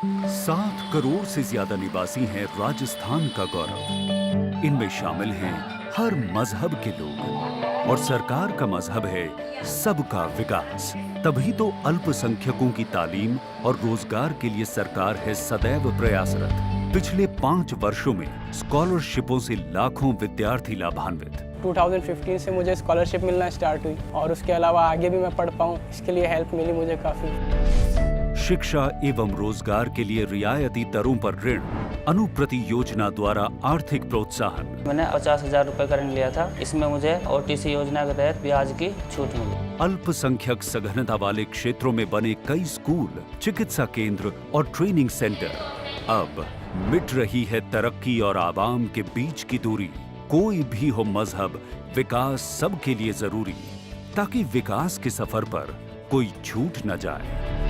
7 करोड़ से ज्यादा निवासी हैं राजस्थान का गौरव। इनमें शामिल हैं हर मजहब के लोग और सरकार का मजहब है सबका विकास। तभी तो अल्पसंख्यकों की तालीम और रोजगार के लिए सरकार है सदैव प्रयासरत। पिछले 5 वर्षों में स्कॉलरशिपों से लाखों विद्यार्थी लाभान्वित। 2015 से मुझे स्कॉलरशिप मिलना स्टार्ट हुई और उसके अलावा आगे भी मैं पढ़ पाऊँ इसके लिए हेल्प मिली मुझे काफ़ी। शिक्षा एवं रोजगार के लिए रियायती दरों पर ऋण, अनुप्रति योजना द्वारा आर्थिक प्रोत्साहन। मैंने 50,000 रुपए का ऋण लिया था। इसमें मुझे OTC योजना के तहत ब्याज की छूट मिली। अल्पसंख्यक सघनता वाले क्षेत्रों में बने कई स्कूल, चिकित्सा केंद्र और ट्रेनिंग सेंटर। अब मिट रही है तरक्की और आवाम के बीच की दूरी। कोई भी हो मजहब, विकास सबके लिए जरूरी, ताकि विकास के सफर पर कोई छूट न जाए।